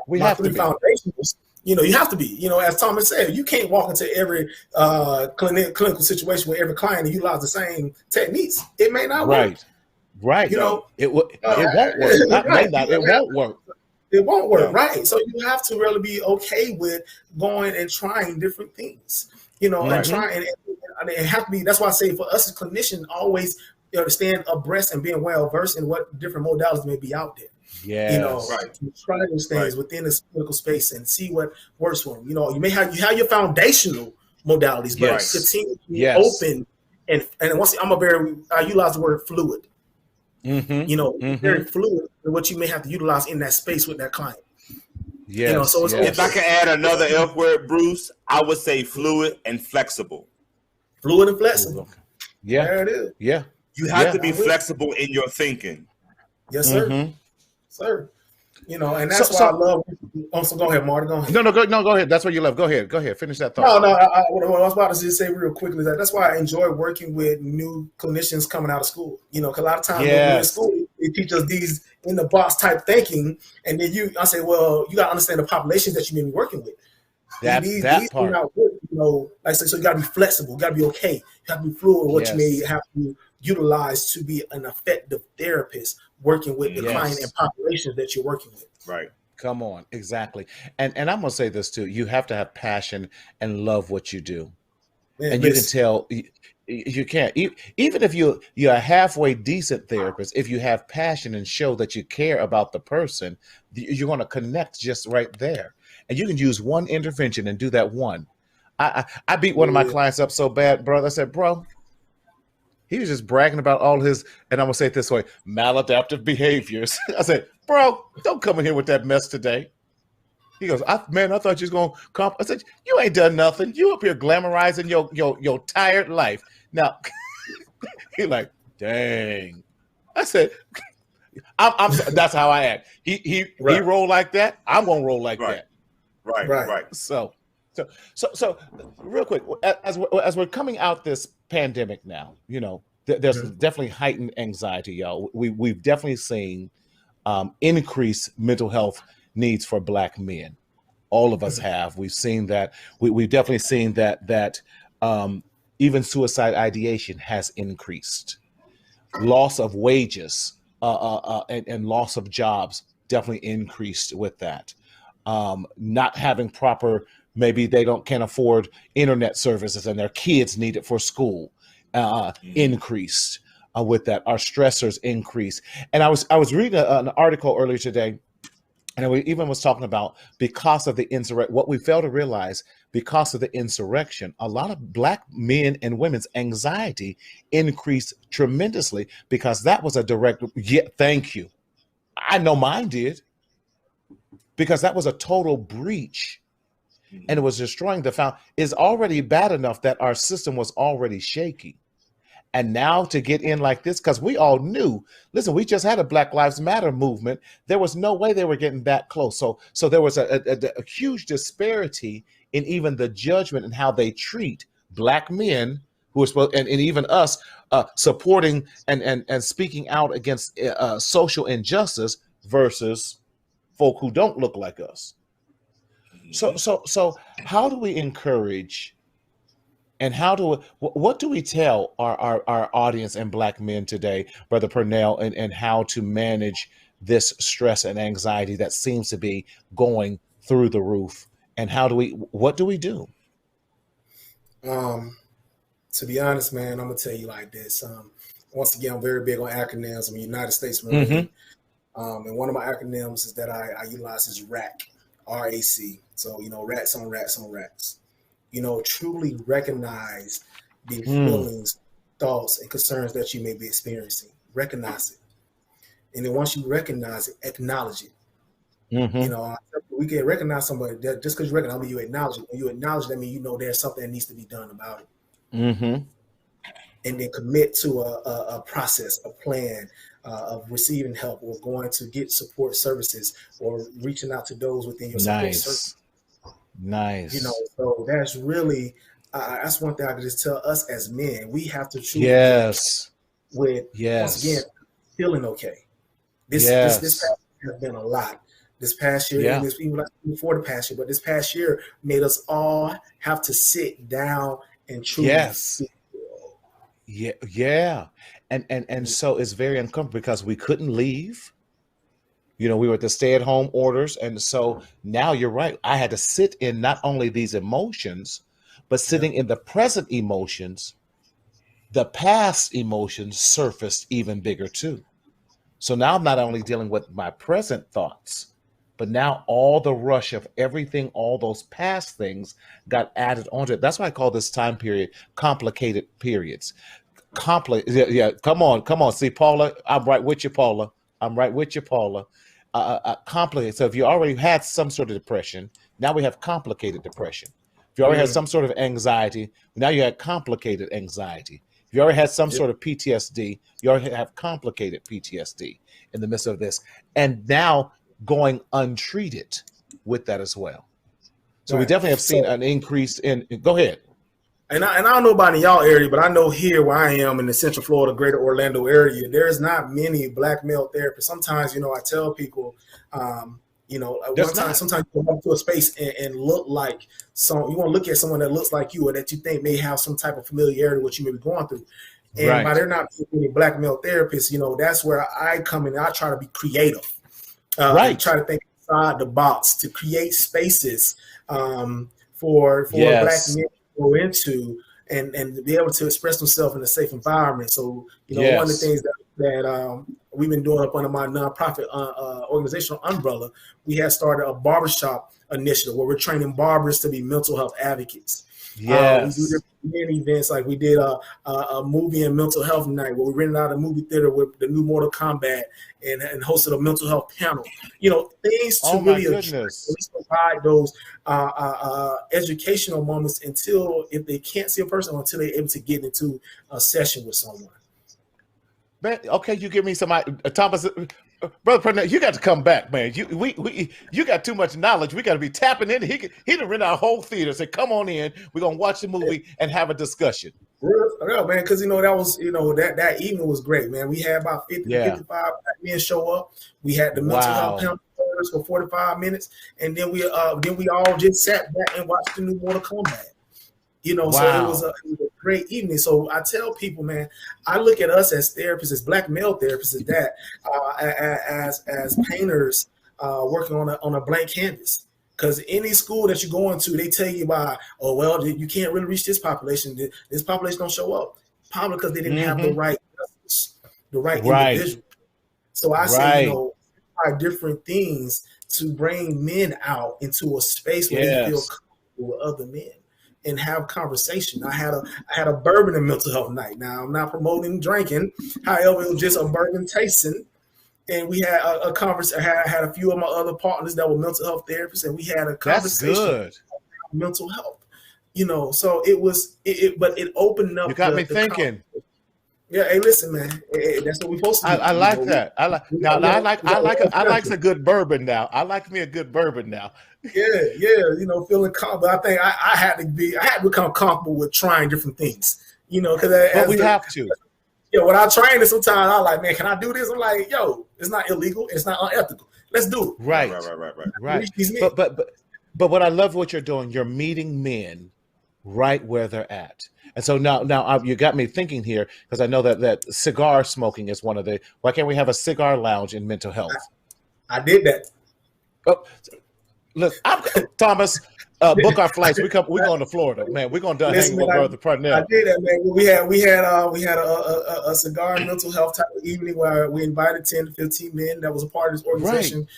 We have to be. Foundations, you know, you have to be, you know, as Thomas said, you can't walk into every clinical situation with every client and utilize the same techniques. It may not work. Right. You know, it won't work. It won't work. It won't work, right? So you have to really be okay with going and trying different things, you know, and trying and it have to be. That's why I say for us as clinicians, always, you know, to stand abreast and being well versed in what different modalities may be out there. Yeah, you know, to try those things within this clinical space and see what works for them. You know, you have your foundational modalities, but continue to be open and once I utilize the word fluid. You know, very fluid in what you may have to utilize in that space with that client. Yes, you know, so it's if I can add another F word, Bruce, I would say fluid and flexible. Fluid and flexible. Yeah, there it is. Yeah, you have to be flexible in your thinking. Yes, sir. Sir. You know, and that's why I love. Oh, so go ahead, Marty. Go ahead. Go ahead. That's what you love. Go ahead. Finish that thought. No. What I was about to just say real quickly is that's why I enjoy working with new clinicians coming out of school. You know, because a lot of times when we're in school, they teach us these in the box type thinking, and then I say, well, you got to understand the populations that you may be working with. These part. Not work, you know, like so you got to be flexible. You got to be okay. You have to be fluid. What you may have to utilize to be an effective therapist working with the client and populations that you're working with. Right. Come on. Exactly. And I'm going to say this too. You have to have passion and love what you do. Man, and you can tell you can't, even if you're a halfway decent therapist, if you have passion and show that you care about the person, you're going to connect just right there. And you can use one intervention and do that one. I beat one of my clients up so bad, bro. I said, bro, he was just bragging about all his, and I'm going to say it this way, maladaptive behaviors. I said, bro, don't come in here with that mess today. He goes, I thought you was going to come. I said, you ain't done nothing. You up here glamorizing your tired life. Now, he like, dang. I said, I'm that's how I act. He roll like that. I'm going to roll like that. Right. So real quick, as we're coming out this pandemic now, you know, there's definitely heightened anxiety, y'all. We've definitely seen increased mental health needs for Black men. All of us have. We've seen that. We've definitely seen that even suicide ideation has increased. Loss of wages and loss of jobs definitely increased with that. Not having proper, maybe they can't afford internet services and their kids need it for school, increased with that. Our stressors increase. And I was reading an article earlier today, and we even was talking about because of the insurrection, what we fail to realize, because of the insurrection, a lot of Black men and women's anxiety increased tremendously because that was a direct, thank you. I know mine did. Because that was a total breach and it was destroying the foundation. It's already bad enough that our system was already shaky. And now to get in like this, because we all knew, listen, we just had a Black Lives Matter movement. There was no way they were getting that close. So there was a huge disparity in even the judgment and how they treat Black men who are supposed, and even us supporting and speaking out against social injustice versus folk who don't look like us. So how do we encourage, and what do we tell our audience and Black men today, Brother Pernell, and how to manage this stress and anxiety that seems to be going through the roof? And what do we do? To be honest, man, I'm gonna tell you like this. Once again, I'm very big on acronyms. I'm a United States Marine. And one of my acronyms is that I utilize is RAC, RAC. So, rats on rats on rats. Truly recognize the feelings, thoughts, and concerns that you may be experiencing. Recognize it. And then once you recognize it, acknowledge it. We can recognize somebody that just because you recognize, you acknowledge it. When you acknowledge that, means there's something that needs to be done about it. And then commit to a process, a plan of receiving help, or going to get support services, or reaching out to those within your support service. Nice. So that's really that's one thing I can just tell us as men. We have to choose with once again feeling okay. This past year has been a lot. This past year, and even before the past year, but this past year made us all have to sit down and truly and so it's very uncomfortable because we couldn't leave. We were at the stay-at-home orders, and so now you're right. I had to sit in not only these emotions, but sitting in the present emotions. The past emotions surfaced even bigger too. So now I'm not only dealing with my present thoughts, but now all the rush of everything, all those past things got added onto it. That's why I call this time period complicated periods. Come on. See, Paula, I'm right with you, Paula. Complicated. So if you already had some sort of depression, now we have complicated depression. If you already had some sort of anxiety, now you have complicated anxiety. If you already had some sort of PTSD, you already have complicated PTSD in the midst of this. And now going untreated with that as well. So we definitely have seen an increase in, go ahead. And I don't know about in y'all area, but I know here where I am in the Central Florida, Greater Orlando area, there's not many Black male therapists. Sometimes, I tell people, sometimes you go to a space and look like you want to look at someone that looks like you, or that you think may have some type of familiarity with what you may be going through. And by there not being any Black male therapists, that's where I come in. I try to be creative. Try to think outside the box to create spaces for Black men to go into and be able to express themselves in a safe environment. So, one of the things that we've been doing up under my nonprofit organizational umbrella, we have started a barbershop initiative where we're training barbers to be mental health advocates. We do many events, like we did a movie and mental health night where we rented out a movie theater with the new Mortal Kombat and hosted a mental health panel. Things to really at least provide those educational moments if they can't see a person, until they're able to get into a session with someone. Man, okay, you give me some Thomas, Brother Pernell, you got to come back, man. You got too much knowledge. We got to be tapping in. He done rent our whole theater. Say, come on in. We're gonna watch the movie and have a discussion. Yeah, man, because that was that evening was great, man. We had about 55 Black men show up. We had the mental health panel for 45 minutes, and then we all just sat back and watched the new Mortal Kombat. So it was a great evening. So I tell people, man, I look at us as therapists, as Black male therapists, as painters working on a blank canvas. Because any school that you go into, they tell you you can't really reach this population. This population don't show up, probably because they didn't have the right individual. So I say, try different things to bring men out into a space where they feel comfortable with other men and have conversation. I had a bourbon and mental health night. Now, I'm not promoting drinking. However, it was just a bourbon tasting. And we had a conversation. I had a few of my other partners that were mental health therapists, and we had a conversation about mental health. So it was, but it opened up. You got me thinking. Yeah, hey, listen, man. That's what we're supposed to do. I like that. I like now. I like a a good bourbon now. I like me a good bourbon now. yeah, feeling comfortable. I think I had to become comfortable with trying different things, because But we have to. Yeah, when I train it, sometimes I'm like, man, can I do this? I'm like, yo, it's not illegal, it's not unethical. Let's do it. Right. These men. But what I love what you're doing, you're meeting men right where they're at. And so now you got me thinking here, because I know that cigar smoking is one of the. Why can't we have a cigar lounge in mental health? I did that. Oh, look, Thomas. Book our flights. We're going to Florida, man. We're going to hang with Brother Pernell. I did that, man. We had a cigar and mental health type of evening where we invited 10 to 15 men that was a part of this organization.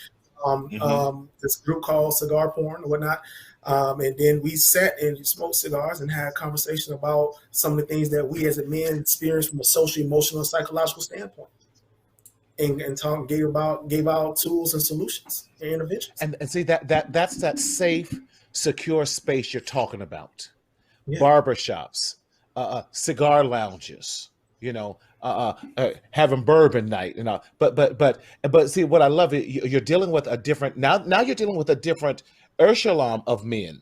Right. This group called Cigar Porn or whatnot. And then we sat and smoked cigars and had a conversation about some of the things that we as a men experience from a social, emotional, and psychological standpoint. And gave out tools and solutions and interventions. And see that's that safe, secure space you're talking about. Yeah. Barbershops, cigar lounges, having bourbon night, but see what I love it. You're dealing with a different now. You're dealing with a different echelon of men.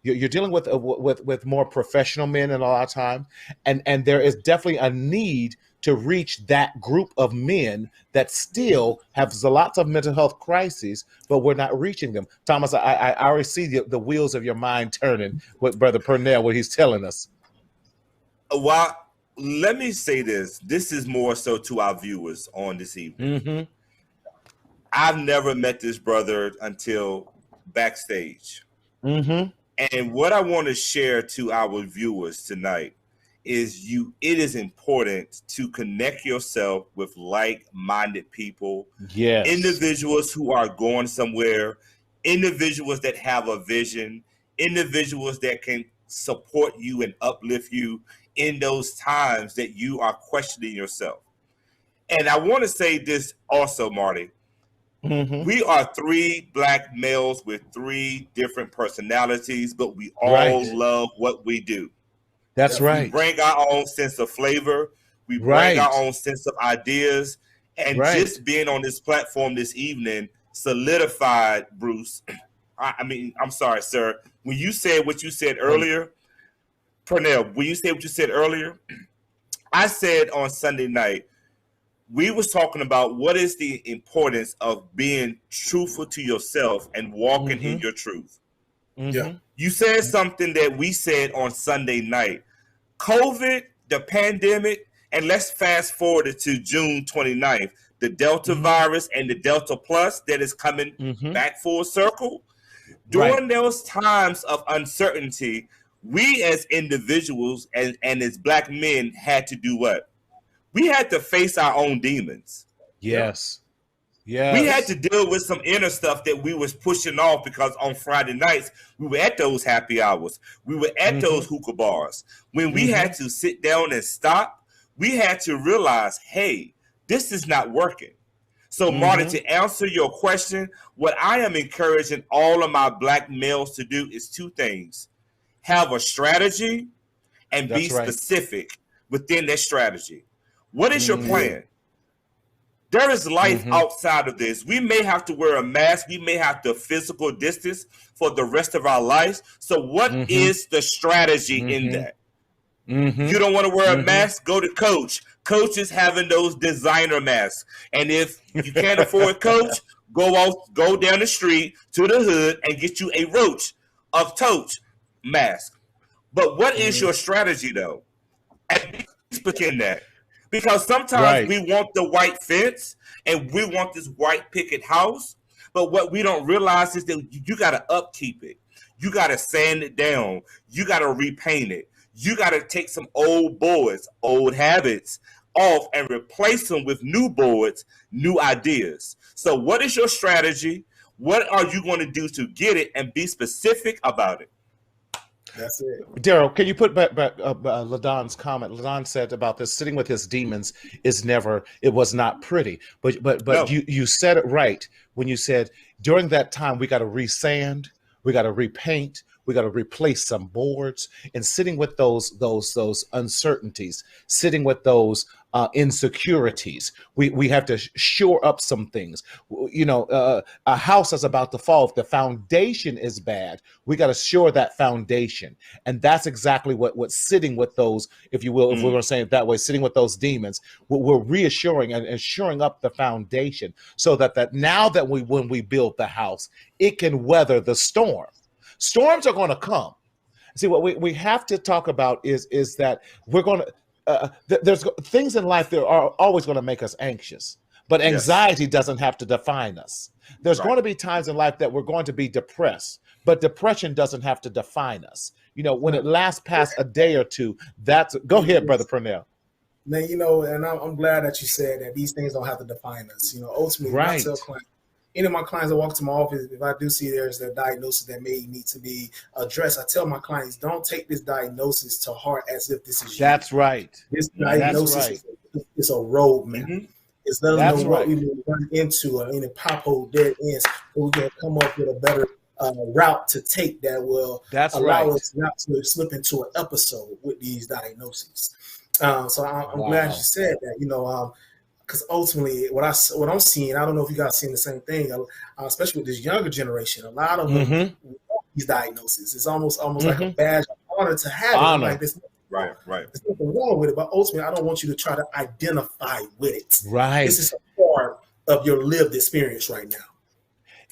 You're dealing with more professional men in a lot of time, and there is definitely a need to reach that group of men that still have lots of mental health crises, but we're not reaching them. Thomas, I already see the wheels of your mind turning with Brother Pernell, what he's telling us. Well, let me say this. This is more so to our viewers on this evening. Mm-hmm. I've never met this brother until backstage. Mm-hmm. And what I want to share to our viewers tonight is it is important to connect yourself with like-minded people, yes, individuals who are going somewhere, individuals that have a vision, individuals that can support you and uplift you in those times that you are questioning yourself. And I want to say this also, Marty. Mm-hmm. We are 3 Black males with 3 different personalities, but we all love what we do. That's right. We bring our own sense of flavor. We bring our own sense of ideas. And just being on this platform this evening solidified, Bruce. I'm sorry, sir. When you said what you said earlier, Pernell, when you said what you said earlier, I said on Sunday night, we was talking about what is the importance of being truthful to yourself and walking in your truth. Mm-hmm. Yeah. You said something that we said on Sunday night. COVID, the pandemic, and let's fast forward to June 29th, the Delta virus and the Delta Plus that is coming back full circle. During those times of uncertainty, we as individuals and as Black men had to do what? We had to face our own demons. Yes. Yes. We had to deal with some inner stuff that we was pushing off because on Friday nights, we were at those happy hours. We were at those hookah bars. When we had to sit down and stop, we had to realize, hey, this is not working. So, Marty, to answer your question, what I am encouraging all of my Black males to do is 2 things. Have a strategy and be specific within that strategy. What is your plan? There is life outside of this. We may have to wear a mask. We may have to physical distance for the rest of our lives. So what is the strategy in that? You don't want to wear a mask? Go to Coach. Coach is having those designer masks. And if you can't afford Coach, go down the street to the hood and get you a Roach of Coach mask. But what is your strategy, though? And in that. Because sometimes we want the white fence and we want this white picket house. But what we don't realize is that you got to upkeep it. You got to sand it down. You got to repaint it. You got to take some old boards, old habits off and replace them with new boards, new ideas. So what is your strategy? What are you going to do to get it and be specific about it? That's it. Daryl, can you put back LaDon's comment? LaDon said about this sitting with his demons it was not pretty. But no. you said it right when you said during that time we got to resand, we got to repaint, We got to replace some boards, and sitting with those uncertainties, sitting with those insecurities. We have to shore up some things. A house is about to fall. If the foundation is bad, we got to shore that foundation. And that's exactly what sitting with those, if you will, if we're going to say it that way, sitting with those demons, we're reassuring and shoring up the foundation so that now that when we build the house, it can weather the storm. Storms are going to come. See, what we have to talk about is that we're going to, there's things in life that are always going to make us anxious, but anxiety doesn't have to define us. There's going to be times in life that we're going to be depressed, but depression doesn't have to define us. When it lasts past a day or two, go ahead, Brother Pernell. Man, and I'm glad that you said that these things don't have to define us. Ultimately, I tell clients, any of my clients that walk to my office, if I do see there's a diagnosis that may need to be addressed, I tell my clients, don't take this diagnosis to heart as if this is you. That's right. This diagnosis is a roadmap. Mm-hmm. It's letting us know what we've been running into or any pothole dead ends, so we can come up with a better route to take that will allow us not to slip into an episode with these diagnoses. So I'm glad you said that, because ultimately what I'm seeing, I don't know if you guys seeing the same thing, especially with this younger generation, a lot of them these diagnoses. It's almost like a badge of honor to have it. Like this. Right. There's nothing wrong with it, but ultimately, I don't want you to try to identify with it. Right. This is a part of your lived experience right now.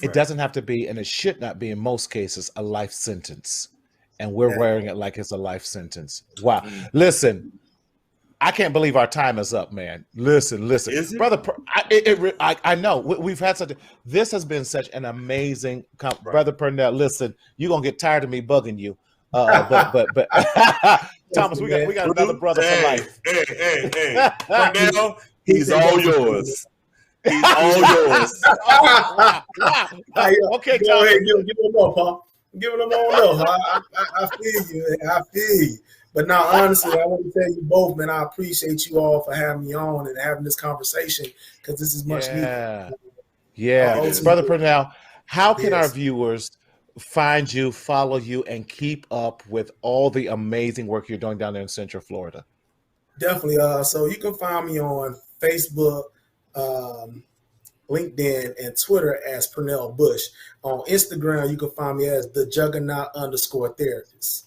It doesn't have to be, and it should not be in most cases, a life sentence. And we're wearing it like it's a life sentence. Wow. Listen, I can't believe our time is up, man. Listen, brother. I know we've had this has been such an amazing, brother Pernell. Listen, you're gonna get tired of me bugging you, but Thomas, we got another brother for life. Hey, Pernell, he's all yours. He's all yours. Okay, go ahead, give him up, huh? Give him up. I feel you. I feel you. But now, honestly, I want to tell you both, man, I appreciate you all for having me on and having this conversation, because this is much needed. Yeah. Brother Pernell, how can our viewers find you, follow you, and keep up with all the amazing work you're doing down there in Central Florida? Definitely. So you can find me on Facebook, LinkedIn, and Twitter as Pernell Bush. On Instagram, you can find me as the Juggernaut _therapist.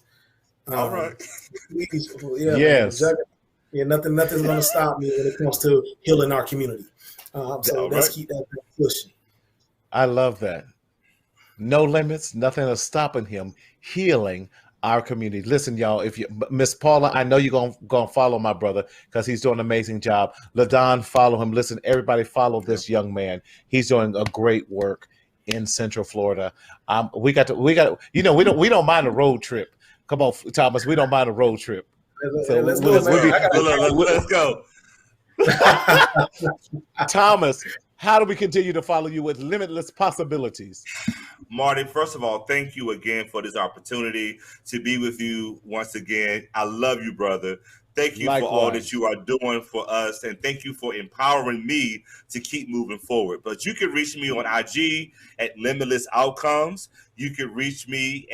All right. Yes. Nothing's going to stop me when it comes to healing our community. So let's keep that pushing. I love that. No limits, nothing is stopping him healing our community. Listen, y'all, if you, Miss Paula, I know you're gonna follow my brother because he's doing an amazing job. LaDon, follow him. Listen, everybody follow this young man. He's doing a great work in Central Florida. We don't mind a road trip. Come on, Thomas, we don't mind a road trip. So let's go. Thomas, how do we continue to follow you with Limitless Possibilities? Marty, first of all, thank you again for this opportunity to be with you once again. I love you, brother. Thank you for all that you are doing for us, and thank you for empowering me to keep moving forward. But you can reach me on IG at Limitless Outcomes. You can reach me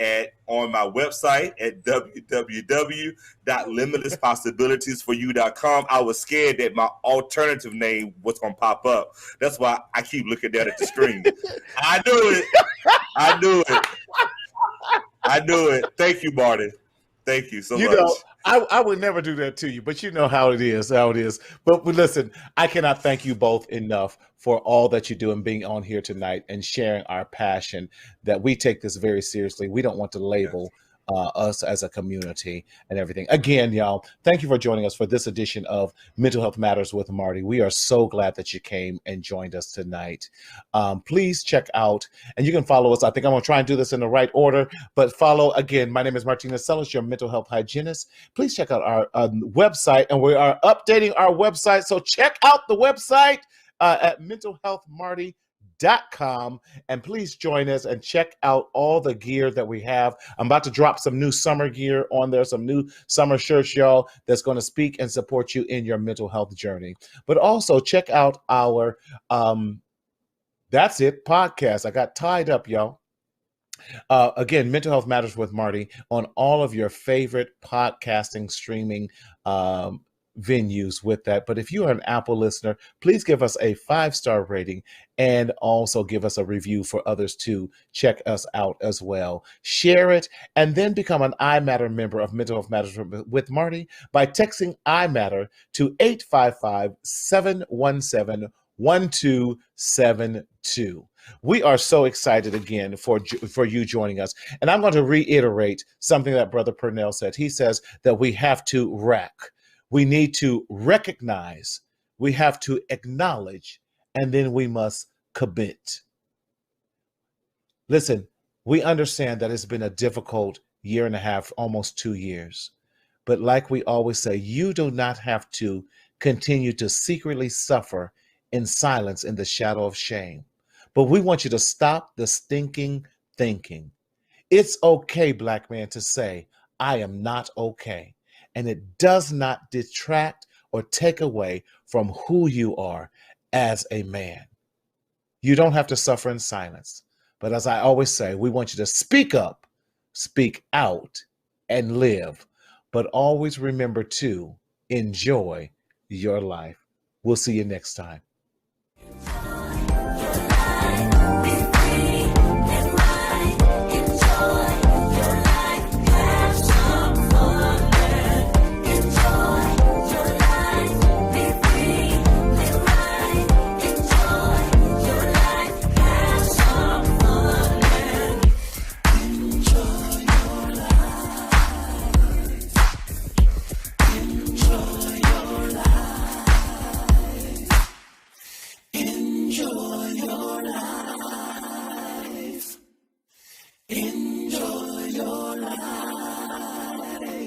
on my website at www.limitlesspossibilitiesforyou.com. I was scared that my alternative name was going to pop up. That's why I keep looking down at the screen. I knew it. Thank you, Marty. Thank you so much. I would never do that to you, but you know how it is. But listen, I cannot thank you both enough for all that you do and being on here tonight and sharing our passion that we take this very seriously. We don't want to label us as a community and everything. Again, y'all, thank you for joining us for this edition of Mental Health Matters with Marty. We are so glad that you came and joined us tonight. Please check out, and you can follow us. I think I'm going to try and do this in the right order, but follow, again, my name is Martina Sellis, your mental health hygienist. Please check out our website, and we are updating our website, so check out the website at mentalhealthmarty.com, and please join us and check out all the gear that we have. I'm about to drop some new summer gear on there, some new summer shirts, y'all, that's going to speak and support you in your mental health journey. But also check out our That's It podcast. I got tied up, y'all. Again, Mental Health Matters with Marty on all of your favorite podcasting streaming venues with that. But if you are an Apple listener, please give us a 5-star rating and also give us a review for others to check us out as well. Share it and then become an iMatter member of Mental Health Matters with Marty by texting iMatter to 855-717-1272. We are so excited again for you joining us. And I'm going to reiterate something that Brother Pernell said. He says that we have to we need to recognize, we have to acknowledge, and then we must commit. Listen, we understand that it's been a difficult year and a half, almost 2 years. But like we always say, you do not have to continue to secretly suffer in silence in the shadow of shame. But we want you to stop the stinking thinking. It's okay, Black man, to say, I am not okay. And it does not detract or take away from who you are as a man. You don't have to suffer in silence. But as I always say, we want you to speak up, speak out, and live. But always remember to enjoy your life. We'll see you next time.